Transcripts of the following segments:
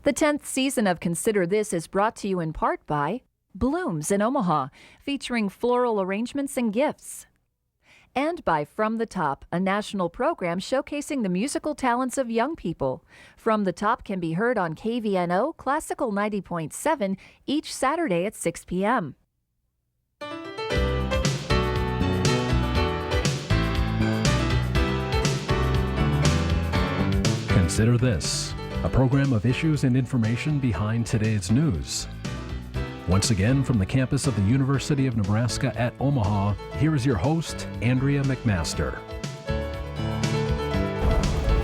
The 10th season of Consider This is brought to you in part by Blooms in Omaha, featuring floral arrangements and gifts. And by From the Top, a national program showcasing the musical talents of young people. From the Top can be heard on KVNO Classical 90.7 each Saturday at 6 p.m. Consider This, a program of issues and information behind today's news. Once again, from the campus of the University of Nebraska at Omaha, here is your host, Andrea McMaster.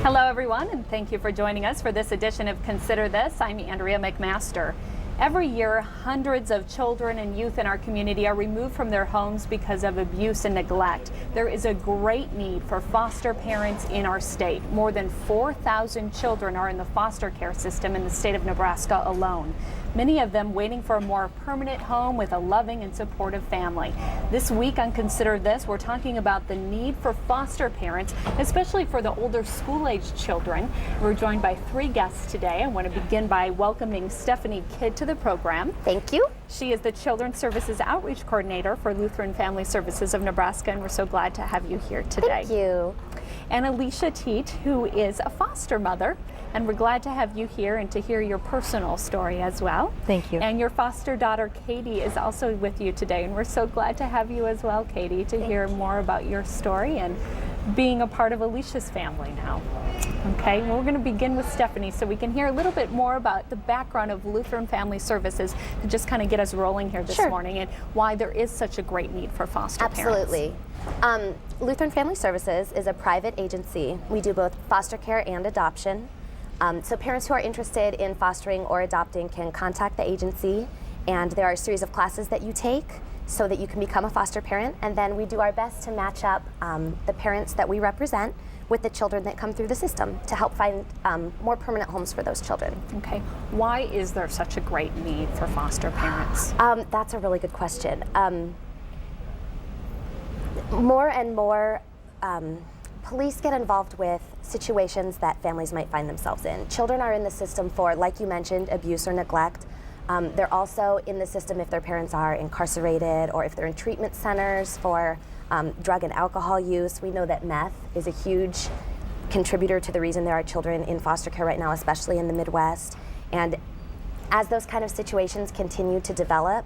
Hello, everyone, and thank you for joining us for this edition of Consider This. I'm Andrea McMaster. Every year, hundreds of children and youth in our community are removed from their homes because of abuse and neglect. There is a great need for foster parents in our state. More than 4,000 children are in the foster care system in the state of Nebraska alone. Many of them waiting for a more permanent home with a loving and supportive family. This week on Consider This, we're talking about the need for foster parents, especially for the older school-aged children. We're joined by three guests today. I want to begin by welcoming Stephanie Kidd to the program. Thank you. She is the Children's Services Outreach Coordinator for Lutheran Family Services of Nebraska, and we're so glad to have you here today. Thank you. And Alicia Teat, who is a foster mother, and we're glad to have you here and to hear your personal story as well. Thank you. And your foster daughter, Katie, is also with you today, and we're so glad to have you as well, Katie, to hear more about your story and being a part of Alicia's family now. Okay, well, we're going to begin with Stephanie so we can hear a little bit more about the background of Lutheran Family Services to just kind of get us rolling here this morning and why there is such a great need for foster parents. Absolutely. Lutheran Family Services is a private agency. We do both foster care and adoption. So parents who are interested in fostering or adopting can contact the agency, and there are a series of classes that you take so that you can become a foster parent, and then we do our best to match up the parents that we represent with the children that come through the system to help find more permanent homes for those children. Okay, why is there such a great need for foster parents? That's a really good question. More and more police get involved with situations that families might find themselves in. Children are in the system for, like you mentioned, abuse or neglect. They're also in the system if their parents are incarcerated or if they're in treatment centers for drug and alcohol use. We know that meth is a huge contributor to the reason there are children in foster care right now, especially in the Midwest. And as those kind of situations continue to develop,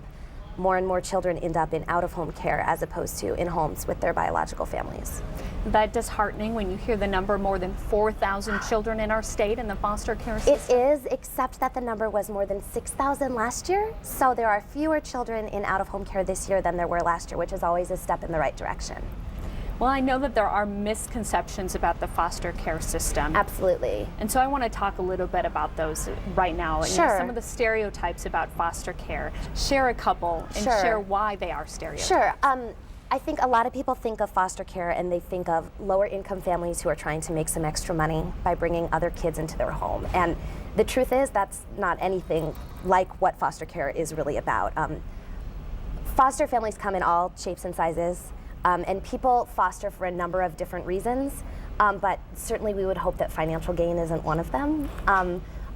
more and more children end up in out-of-home care as opposed to in homes with their biological families. That disheartening when you hear the number more than 4,000 children in our state in the foster care system. It is, except that the number was more than 6,000 last year. So there are fewer children in out-of-home care this year than there were last year, which is always a step in the right direction. Well, I know that there are misconceptions about the foster care system. Absolutely. And so I want to talk a little bit about those right now. And Sure. some of the stereotypes about foster care. Share a couple and Sure. share why they are stereotypes. Sure. I think a lot of people think of foster care and they think of lower income families who are trying to make some extra money by bringing other kids into their home. And the truth is that's not anything like what foster care is really about. Foster families come in all shapes and sizes. And people foster for a number of different reasons, but certainly we would hope that financial gain isn't one of them.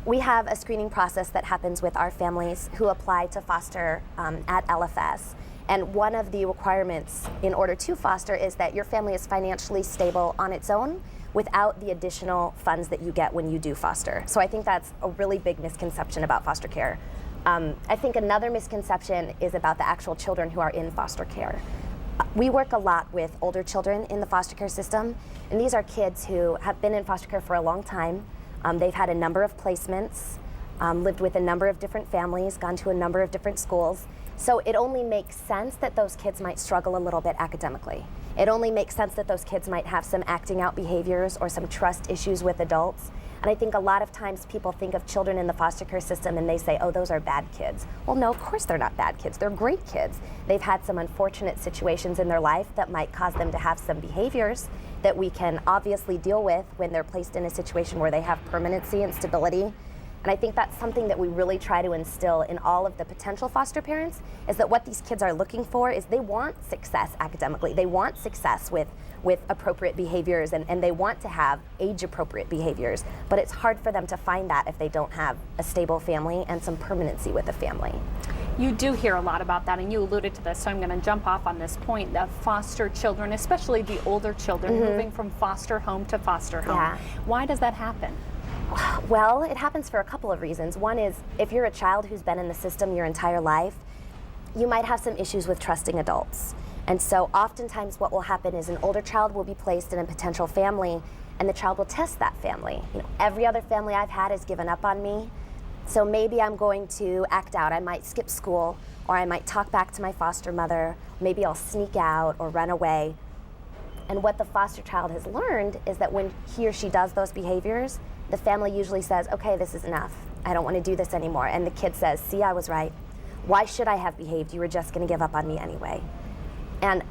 We have a screening process that happens with our families who apply to foster at LFS. And one of the requirements in order to foster is that your family is financially stable on its own without the additional funds that you get when you do foster. So I think that's a really big misconception about foster care. I think another misconception is about the actual children who are in foster care. We work a lot with older children in the foster care system, and these are kids who have been in foster care for a long time. They've had a number of placements, lived with a number of different families, gone to a number of different schools. So it only makes sense that those kids might struggle a little bit academically. It only makes sense that those kids might have some acting out behaviors or some trust issues with adults. And I think a lot of times people think of children in the foster care system and they say, oh, those are bad kids. Well, no, of course they're not bad kids. They're great kids. They've had some unfortunate situations in their life that might cause them to have some behaviors that we can obviously deal with when they're placed in a situation where they have permanency and stability. And I think that's something that we really try to instill in all of the potential foster parents, is that what these kids are looking for is they want success academically. They want success with appropriate behaviors, and they want to have age-appropriate behaviors. But it's hard for them to find that if they don't have a stable family and some permanency with a family. You do hear a lot about that, and you alluded to this, so I'm going to jump off on this point of foster children, especially the older children, moving from foster home to foster home. Yeah. Why does that happen? Well, it happens for a couple of reasons. One is, if you're a child who's been in the system your entire life, you might have some issues with trusting adults. And so oftentimes what will happen is an older child will be placed in a potential family, and the child will test that family. You know, every other family I've had has given up on me, so maybe I'm going to act out. I might skip school, or I might talk back to my foster mother. Maybe I'll sneak out or run away. And what the foster child has learned is that when he or she does those behaviors, the family usually says, okay, this is enough. I don't want to do this anymore. And the kid says, see, I was right. Why should I have behaved? You were just going to give up on me anyway. And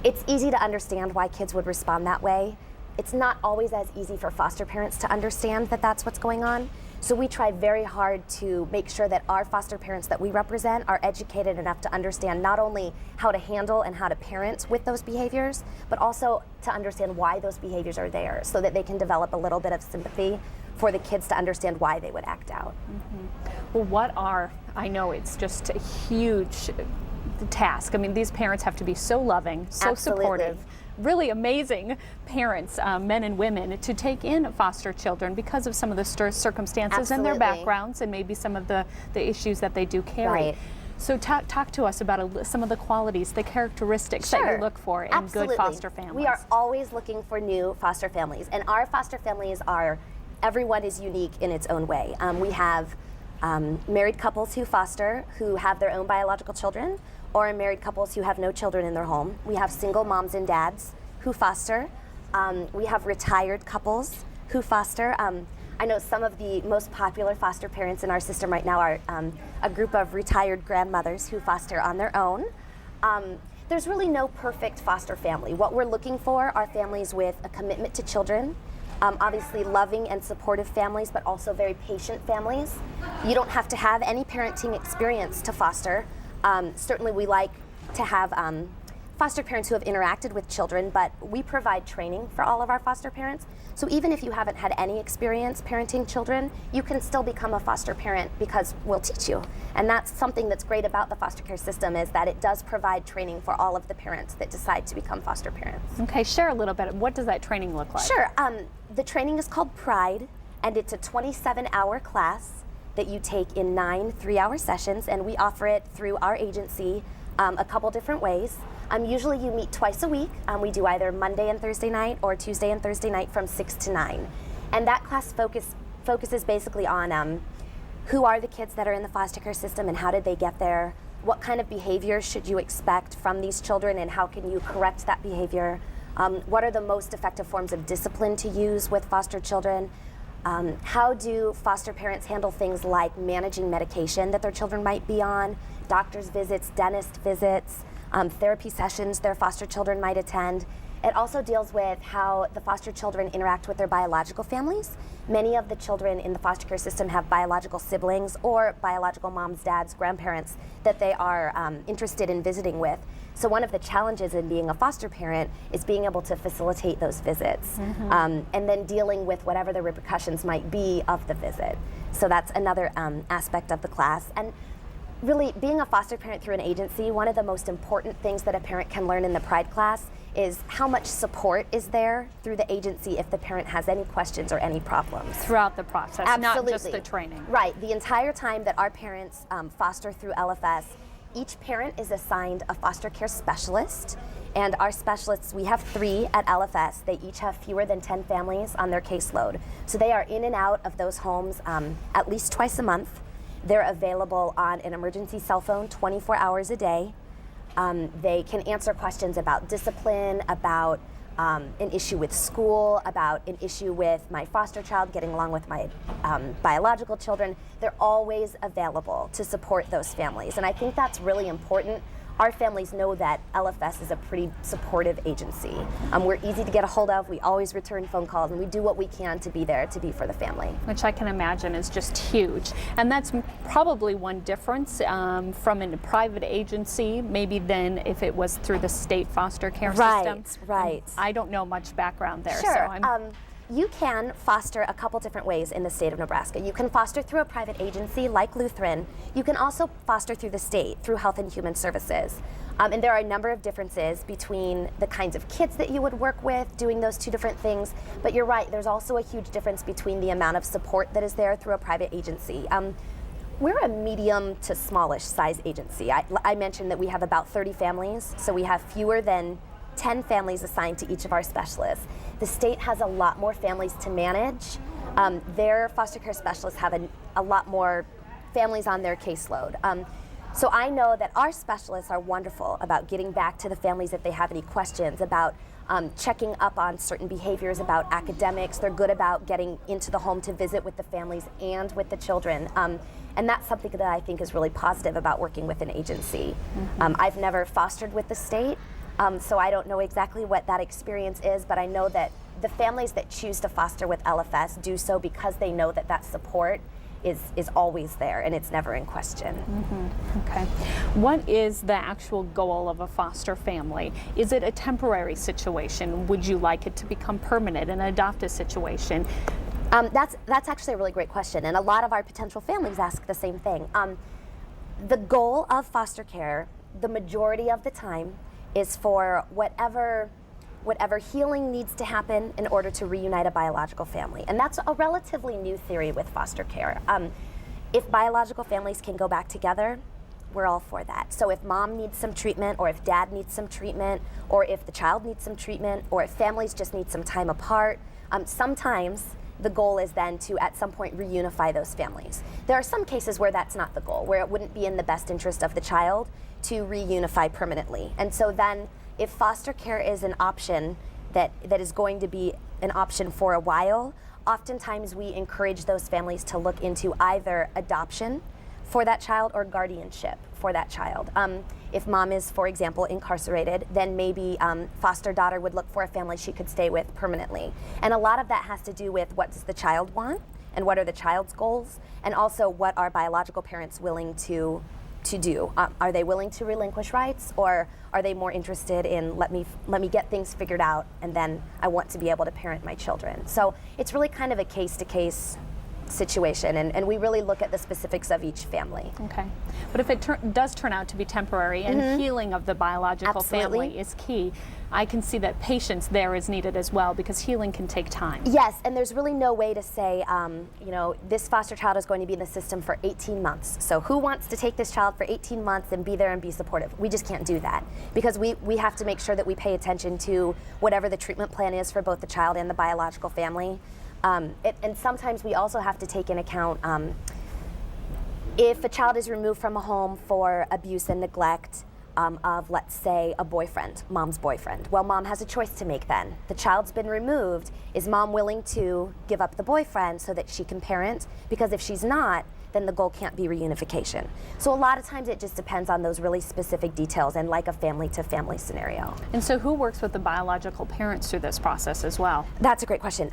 it's easy to understand why kids would respond that way. It's not always as easy for foster parents to understand that that's what's going on. So we try very hard to make sure that our foster parents that we represent are educated enough to understand not only how to handle and how to parent with those behaviors, but also to understand why those behaviors are there, so that they can develop a little bit of sympathy for the kids to understand why they would act out. Well, I know it's just a huge task. I mean, these parents have to be so loving, so Absolutely. supportive, really amazing parents, men and women, to take in foster children because of some of the circumstances and their Absolutely. backgrounds, and maybe some of the issues that they do carry. Right. So talk to us about some of the qualities, the characteristics that you look for in Absolutely. good foster families. We are always looking for new foster families, and our foster families everyone is unique in its own way. We have married couples who foster, who have their own biological children, or married couples who have no children in their home. We have single moms and dads who foster. We have retired couples who foster. I know some of the most popular foster parents in our system right now are a group of retired grandmothers who foster on their own. There's really no perfect foster family. What we're looking for are families with a commitment to children, obviously loving and supportive families, but also very patient families. You don't have to have any parenting experience to foster. Certainly we like to have foster parents who have interacted with children, but we provide training for all of our foster parents. So even if you haven't had any experience parenting children, you can still become a foster parent because we'll teach you. And that's something that's great about the foster care system, is that it does provide training for all of the parents that decide to become foster parents. Okay, share a little bit. What does that training look like? Sure. The training is called Pride, and it's a 27-hour class that you take in 9 3-hour sessions, and we offer it through our agency a couple different ways. Usually you meet twice a week. We do either Monday and Thursday night or Tuesday and Thursday night from 6 to 9. And that class focuses basically on who are the kids that are in the foster care system and how did they get there, what kind of behavior should you expect from these children and how can you correct that behavior, what are the most effective forms of discipline to use with foster children, how do foster parents handle things like managing medication that their children might be on, doctor's visits, dentist visits, therapy sessions their foster children might attend. It also deals with how the foster children interact with their biological families. Many of the children in the foster care system have biological siblings or biological moms, dads, grandparents that they are interested in visiting with. So one of the challenges in being a foster parent is being able to facilitate those visits, and then dealing with whatever the repercussions might be of the visit. So that's another aspect of the class. And really, being a foster parent through an agency, one of the most important things that a parent can learn in the Pride class is how much support is there through the agency if the parent has any questions or any problems. Throughout the process, Absolutely. not just the training. Right, the entire time that our parents foster through LFS, each parent is assigned a foster care specialist, and our specialists, we have 3 at LFS. They each have fewer than 10 families on their caseload. So they are in and out of those homes at least twice a month. They're available on an emergency cell phone 24 hours a day. They can answer questions about discipline, about an issue with school, about an issue with my foster child getting along with my biological children. They're always available to support those families. And I think that's really important. our families know that LFS is a pretty supportive agency. We're easy to get a hold of. We always return phone calls, and we do what we can to be there to be for the family. Which I can imagine is just huge. And that's probably one difference from a private agency, maybe than if it was through the state foster care system. Right. I don't know much background there. Sure. So I'm You can foster a couple different ways in the state of Nebraska. You can foster through a private agency like Lutheran. You can also foster through the state, through Health and Human Services. And there are a number of differences between the kinds of kids that you would work with doing those two different things. But you're right, there's also a huge difference between the amount of support that is there through a private agency. We're a medium to smallish size agency. I mentioned that we have about 30 families, so we have fewer than 10 families assigned to each of our specialists. The state has a lot more families to manage. Their foster care specialists have a lot more families on their caseload. So I know that our specialists are wonderful about getting back to the families if they have any questions about checking up on certain behaviors, about academics. They're good about getting into the home to visit with the families and with the children. And that's something that I think is really positive about working with an agency. I've never fostered with the state, so I don't know exactly what that experience is, but I know that the families that choose to foster with LFS do so because they know that that support is always there and it's never in question. Okay. What is the actual goal of a foster family? Is it a temporary situation? Would you like it to become permanent, an adoptive situation? That's actually a really great question, and a lot of our potential families ask the same thing. The goal of foster care, the majority of the time, is for whatever healing needs to happen in order to reunite a biological family. And that's a relatively new theory with foster care. If biological families can go back together, we're all for that. So if mom needs some treatment, or if dad needs some treatment, or if the child needs some treatment, or if families just need some time apart, sometimes the goal is then to at some point reunify those families. There are some cases where that's not the goal, where it wouldn't be in the best interest of the child to reunify permanently. And so then if foster care is an option that is going to be an option for a while, oftentimes we encourage those families to look into either adoption for that child or guardianship for that child. If mom is, for example, incarcerated, then maybe foster daughter would look for a family she could stay with permanently. And a lot of that has to do with what does the child want and what are the child's goals, and also what are biological parents willing to do. Are they willing to relinquish rights, or are they more interested in let me get things figured out and then I want to be able to parent my children? So it's really kind of a case-to-case situation, and we really look at the specifics of each family. Okay. But if it does turn out to be temporary and healing of the biological family is key, I can see that patience there is needed as well, because healing can take time. Yes, and there's really no way to say, this foster child is going to be in the system for 18 months. So who wants to take this child for 18 months and be there and be supportive? We just can't do that, because we have to make sure that we pay attention to whatever the treatment plan is for both the child and the biological family. And sometimes we also have to take in account if a child is removed from a home for abuse and neglect of, let's say, a boyfriend, mom's boyfriend. Well, mom has a choice to make then. The child's been removed. Is mom willing to give up the boyfriend so that she can parent? Because if she's not, then the goal can't be reunification. So a lot of times it just depends on those really specific details and like a family-to-family scenario. And so who works with the biological parents through this process as well? That's a great question.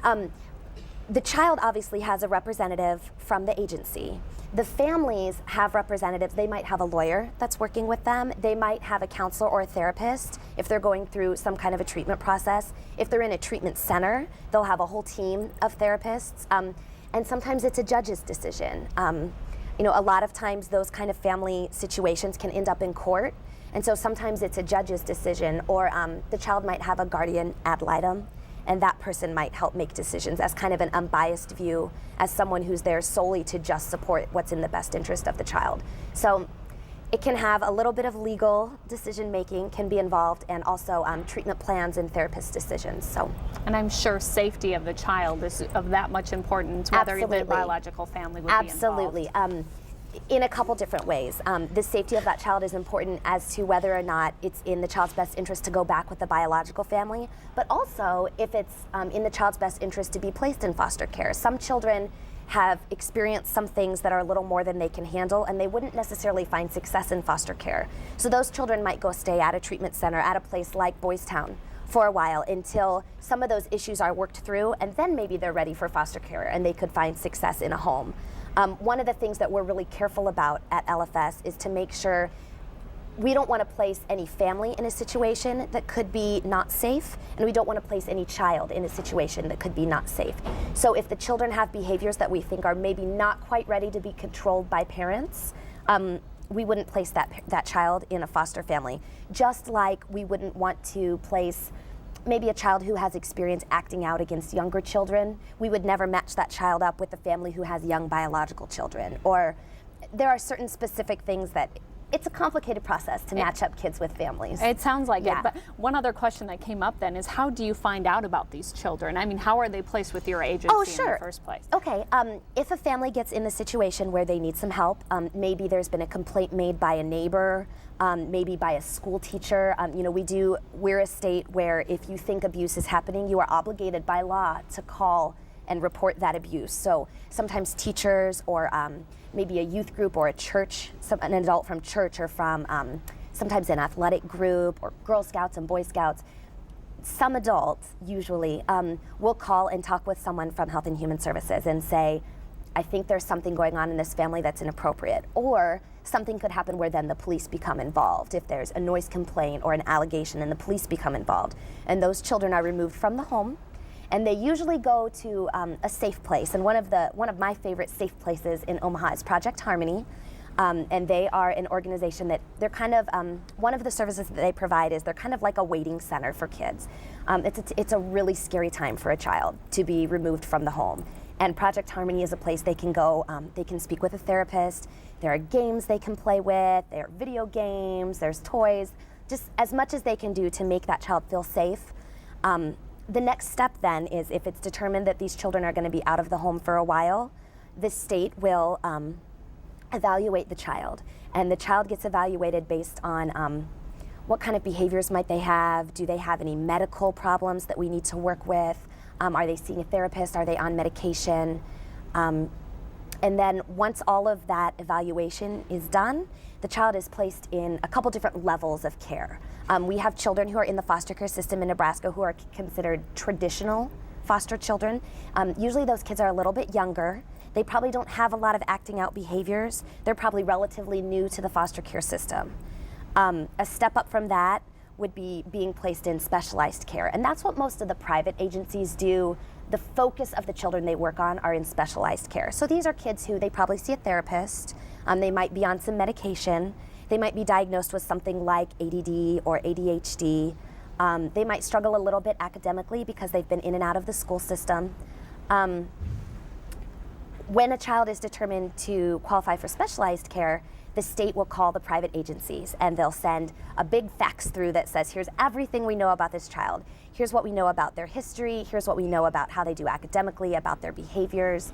The child obviously has a representative from the agency. The families have representatives. They might have a lawyer that's working with them. They might have a counselor or a therapist if they're going through some kind of a treatment process. If they're in a treatment center, they'll have a whole team of therapists. And sometimes it's a judge's decision. A lot of times those kind of family situations can end up in court. And so sometimes it's a judge's decision, or the child might have a guardian ad litem, and that person might help make decisions as kind of an unbiased view, as someone who's there solely to just support what's in the best interest of the child. So it can have a little bit of legal decision making can be involved, and also treatment plans and therapist decisions. So, and I'm sure safety of the child is of that much importance, whether the biological family would be involved. In a couple different ways. The safety of that child is important as to whether or not it's in the child's best interest to go back with the biological family, but also if it's in the child's best interest to be placed in foster care. Some children have experienced some things that are a little more than they can handle, and they wouldn't necessarily find success in foster care. So those children might go stay at a treatment center at a place like Boys Town for a while until some of those issues are worked through, and then maybe they're ready for foster care and they could find success in a home. One of the things that we're really careful about at LFS is to make sure we don't want to place any family in a situation that could be not safe, and we don't want to place any child in a situation that could be not safe. So if the children have behaviors that we think are maybe not quite ready to be controlled by parents, we wouldn't place that child in a foster family. Just like we wouldn't want to place maybe a child who has experience acting out against younger children, we would never match that child up with a family who has young biological children. Or there are certain specific things that it's a complicated process to match up kids with families. It sounds like Yeah. it, but one other question that came up then is, how do you find out about these children? I mean, how are they placed with your agency in the first place? Okay, if a family gets in the situation where they need some help, maybe there's been a complaint made by a neighbor, maybe by a school teacher. We're a state where if you think abuse is happening, you are obligated by law to call and report that abuse. So sometimes teachers or maybe a youth group or a church, an adult from church or from sometimes an athletic group or Girl Scouts and Boy Scouts, some adults usually will call and talk with someone from Health and Human Services and say, I think there's something going on in this family that's inappropriate. Or something could happen where then the police become involved. If there's a noise complaint or an allegation and the police become involved. And those children are removed from the home, and they usually go to a safe place. And one of my favorite safe places in Omaha is Project Harmony. And they are an organization that they're kind of, one of the services that they provide is they're kind of like a waiting center for kids. It's a really scary time for a child to be removed from the home. And Project Harmony is a place they can go, they can speak with a therapist, there are games they can play with, there are video games, there's toys, just as much as they can do to make that child feel safe. The next step then is if it's determined that these children are going to be out of the home for a while, the state will evaluate the child. And the child gets evaluated based on what kind of behaviors might they have, do they have any medical problems that we need to work with, are they seeing a therapist, are they on medication? And then once all of that evaluation is done, the child is placed in a couple different levels of care. We have children who are in the foster care system in Nebraska who are considered traditional foster children. Usually those kids are a little bit younger. They probably don't have a lot of acting out behaviors. They're probably relatively new to the foster care system. A step up from that would be being placed in specialized care. And that's what most of the private agencies do. The focus of the children they work on are in specialized care. So these are kids who they probably see a therapist. They might be on some medication. They might be diagnosed with something like ADD or ADHD. They might struggle a little bit academically because they've been in and out of the school system. When a child is determined to qualify for specialized care, the state will call the private agencies and they'll send a big fax through that says, here's everything we know about this child. Here's what we know about their history. Here's what we know about how they do academically, about their behaviors.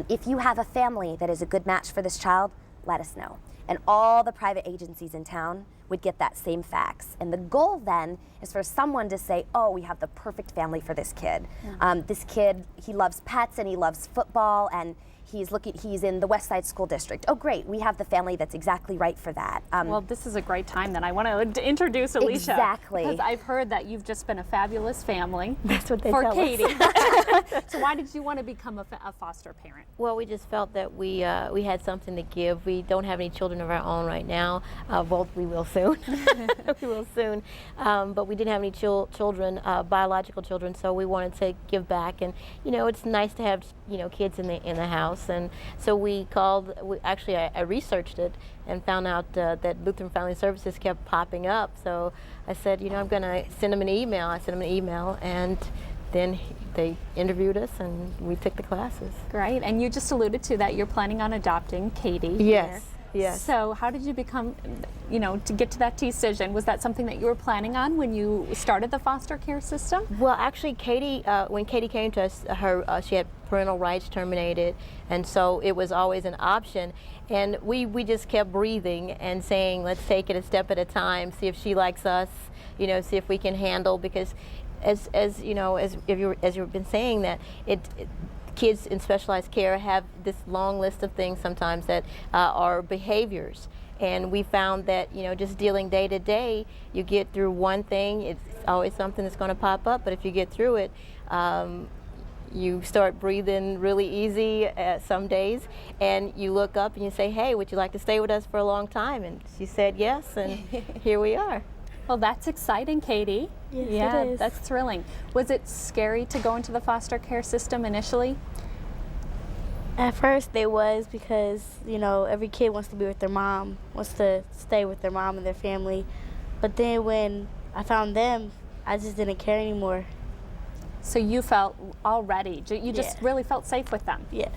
If you have a family that is a good match for this child, let us know. And all the private agencies in town would get that same fax. And the goal then is for someone to say, oh, we have the perfect family for this kid. This kid, he loves pets and he loves football and he's in the West Side School District. Oh, great, we have the family that's exactly right for that. Well, this is a great time then. I want to introduce Alicia. Exactly. Because I've heard that you've just been a fabulous family. That's what they for tell Katie. us. So why did you want to become a foster parent? Well, we just felt that we had something to give. We don't have any children of our own right now. Both we will soon. We will soon. But we didn't have any children, biological children, so we wanted to give back. And it's nice to have kids in the house. And so we called. I researched it and found out that Lutheran Family Services kept popping up. So I said, I'm going to send them an email. I sent them an email, and then they interviewed us, and we took the classes. Great. And you just alluded to that you're planning on adopting Katie. Yes. Yes. So how did you become, to get to that decision? Was that something that you were planning on when you started the foster care system? Well, actually, Katie, when Katie came to us, she had parental rights terminated, and so it was always an option. And we just kept breathing and saying, let's take it a step at a time, see if she likes us, see if we can handle, because as you've been saying, that kids in specialized care have this long list of things sometimes that are behaviors. And we found that, you know, just dealing day to day, you get through one thing, it's always something that's going to pop up, but if you get through it, you start breathing really easy some days, and you look up and you say, hey, would you like to stay with us for a long time? And she said yes, and here we are. Well, that's exciting, Katie. Yes, yeah, it is. that's thrilling. Was it scary to go into the foster care system initially? At first it was because, you know, every kid wants to be with their mom, wants to stay with their mom and their family. But then when I found them, I just didn't care anymore. So you felt already, you just Yeah. really felt safe with them. Yeah.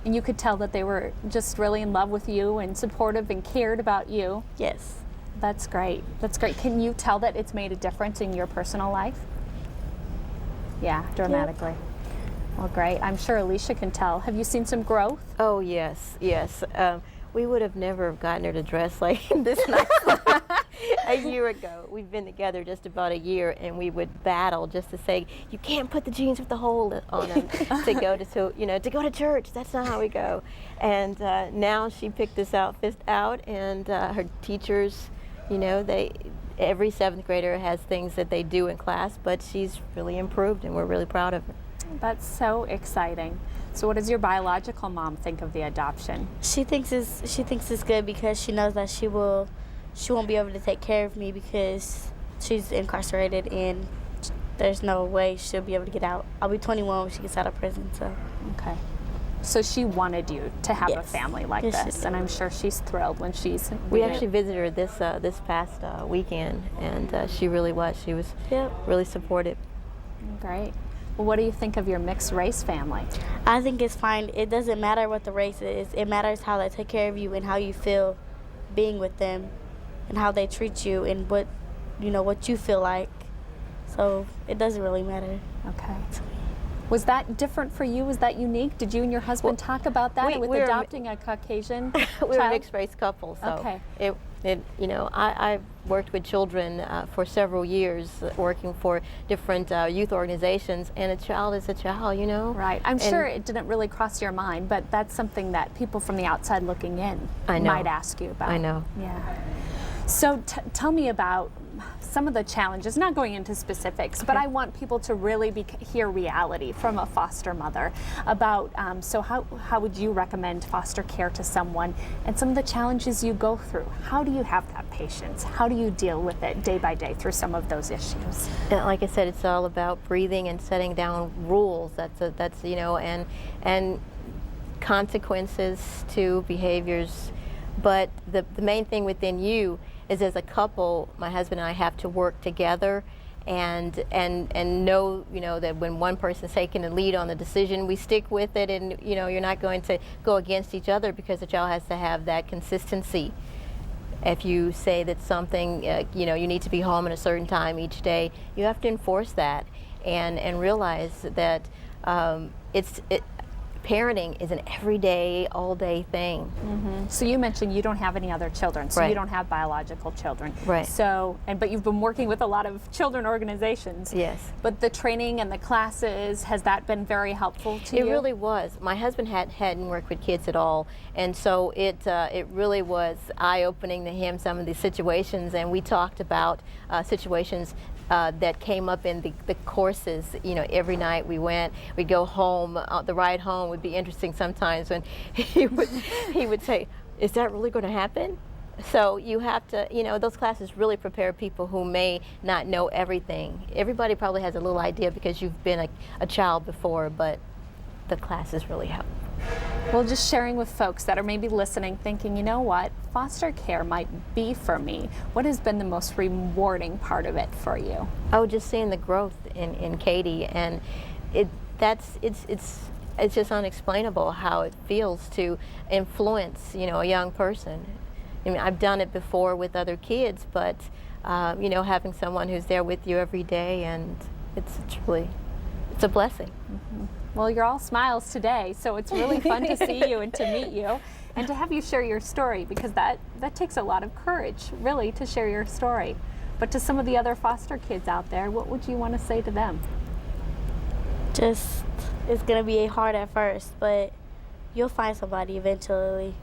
And you could tell that they were just really in love with you and supportive and cared about you. Yes. That's great. That's great. Can you tell that it's made a difference in your personal life? Yeah, dramatically. Well, great. I'm sure Alicia can tell. Have you seen some growth? Oh, yes, yes. We would have never gotten her to dress like this nice a year ago. We've been together just about a year, and we would battle just to say, you can't put the jeans with the hole on them to go to church. That's not how we go. And now she picked this outfit out, and her teachers, you know, every 7th grader has things that they do in class, but she's really improved, and we're really proud of her. That's so exciting. So what does your biological mom think of the adoption? She thinks it's good because she knows that she won't be able to take care of me because she's incarcerated and there's no way she'll be able to get out. I'll be 21 when she gets out of prison, so. Okay. So she wanted you to have a Yes. family like Yes, she this, did. and I'm sure she's thrilled when she's. We actually visited her this past weekend, and she really was. She was Yep. really supportive. Great. Well, what do you think of your mixed race family? I think it's fine. It doesn't matter what the race is. It matters how they take care of you and how you feel being with them and how they treat you and what you feel like. So it doesn't really matter. Okay. Was that different for you? Was that unique? Did you and your husband talk about that with we're- adopting a Caucasian We're a child? mixed race couple, so Okay. I've worked with children for several years, working for different youth organizations, and a child is a child, you know. Right. I'm And- sure it didn't really cross your mind, but that's something that people from the outside looking in I know. might ask you about. I know. Yeah. So tell me about some of the challenges, not going into specifics, but I want people to really hear reality from a foster mother about, so how would you recommend foster care to someone and some of the challenges you go through? How do you have that patience? How do you deal with it day by day through some of those issues? And like I said, it's all about breathing and setting down rules. That's and consequences to behaviors. But the main thing within you is, as a couple, my husband and I have to work together and know, you know, that when one person's taking the lead on the decision, we stick with it, and you know, you're not going to go against each other because the child has to have that consistency. If you say that something, you know, you need to be home at a certain time each day, you have to enforce that and realize that parenting is an everyday, all-day thing. So you mentioned you don't have any other children, so you Right. don't have biological children. Right. So, but you've been working with a lot of children organizations. Yes. But the training and the classes, has that been very helpful to you? It really was. My husband hadn't worked with kids at all, and so it really was eye-opening to him, some of these situations, and we talked about situations that came up in the courses. You know, every night we'd go home. The ride home would be interesting sometimes when he would say, "Is that really going to happen?" So you have to, you know, those classes really prepare people who may not know everything. Everybody probably has a little idea because you've been a child before, but the classes really help. Well, just sharing with folks that are maybe listening, thinking, you know what, foster care might be for me. What has been the most rewarding part of it for you? Oh, just seeing the growth in Katie, and it's just unexplainable how it feels to influence, you know, a young person. I mean, I've done it before with other kids, but you know, having someone who's there with you every day, and it's a blessing. Well, you're all smiles today, so it's really fun to see you and to meet you and to have you share your story, because that takes a lot of courage, really, to share your story. But to some of the other foster kids out there, what would you want to say to them? Just it's gonna be hard at first, but you'll find somebody eventually.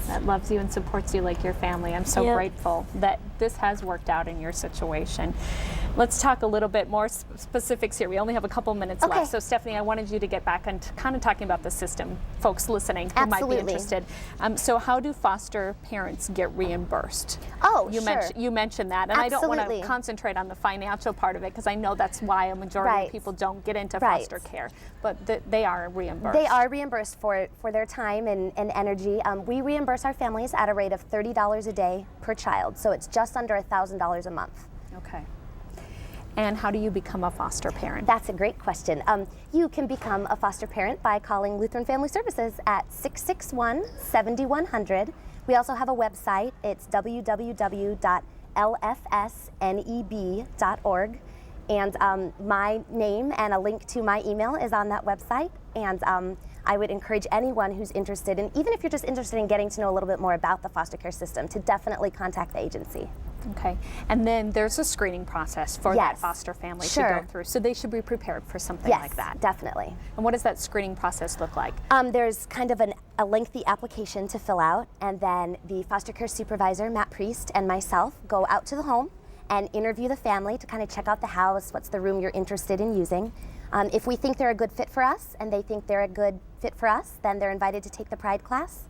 That loves you and supports you like your family. I'm so Yep. grateful that this has worked out in your situation. Let's talk a little bit more specifics here. We only have a couple minutes Okay. left. So Stephanie, I wanted you to get back on kind of talking about the system, folks listening who might be Absolutely. interested. So how do foster parents get reimbursed? Oh, you sure. You mentioned that, and I don't want to Absolutely. concentrate on the financial part of it because I know that's why a majority Right. of people don't get into Right. foster care, but they are reimbursed. They are reimbursed for their time and energy. We reimburse our families at a rate of $30 a day per child, so it's just under $1,000 a month. Okay. And how do you become a foster parent? That's a great question. You can become a foster parent by calling Lutheran Family Services at 661-7100. We also have a website. It's www.lfsneb.org. And my name and a link to my email is on that website. And I would encourage anyone who's interested, and even if you're just interested in getting to know a little bit more about the foster care system, to definitely contact the agency. Okay. And then there's a screening process for that Yes. foster family to Sure. go through. So they should be prepared for something Yes, like that. definitely. And what does that screening process look like? There's kind of a lengthy application to fill out, and then the foster care supervisor, Matt Priest, and myself go out to the home and interview the family to kind of check out the house, what's the room you're interested in using. If we think they're a good fit for us and they think they're a good fit for us, then they're invited to take the Pride class.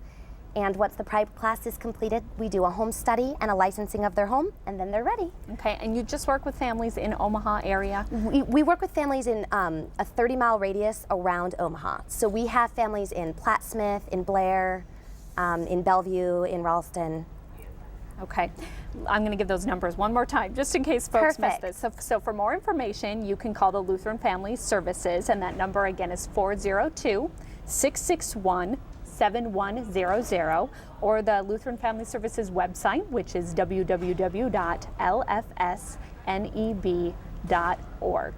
And once the Pride class is completed, we do a home study and a licensing of their home, and then they're ready. Okay. And you just work with families in Omaha area? We work with families in a 30-mile radius around Omaha. So we have families in Plattsmouth, in Blair, in Bellevue, in Ralston. Okay. I'm going to give those numbers one more time just in case folks Perfect. missed this. So for more information, you can call the Lutheran Family Services, and that number again is 402-661-7100, or the Lutheran Family Services website, which is www.lfsneb.org.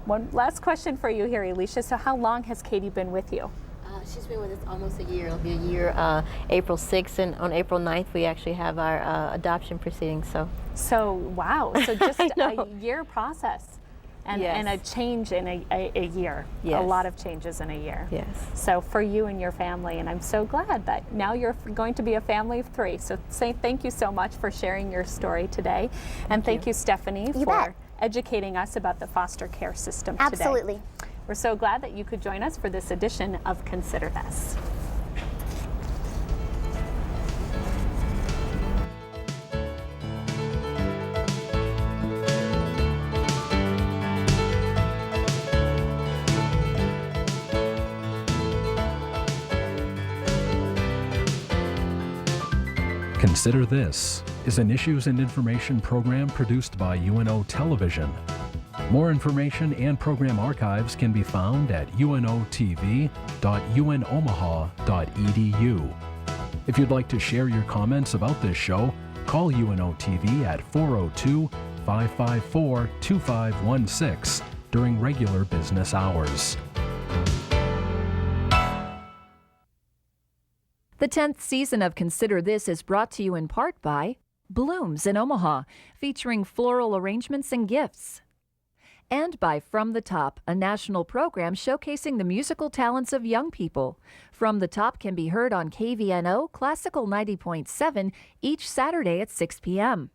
One last question for you here, Alicia. So how long has Katie been with you? She's been with us almost a year. It'll be a year April 6th, and on April 9th we actually have our adoption proceedings. So wow, so just I know. a year process and, Yes. and a change in a year, a Yes. lot of changes in a year. Yes. So for you and your family, and I'm so glad that now you're going to be a family of three. So say thank you so much for sharing your story today. And thank you, Stephanie, You for bet. educating us about the foster care system today. Absolutely. We're so glad that you could join us for this edition of Consider This. Consider This is an issues and information program produced by UNO Television. More information and program archives can be found at unotv.unomaha.edu. If you'd like to share your comments about this show, call UNO TV at 402-554-2516 during regular business hours. The 10th season of Consider This is brought to you in part by Blooms in Omaha, featuring floral arrangements and gifts. And by From the Top, a national program showcasing the musical talents of young people. From the Top can be heard on KVNO Classical 90.7 each Saturday at 6 p.m.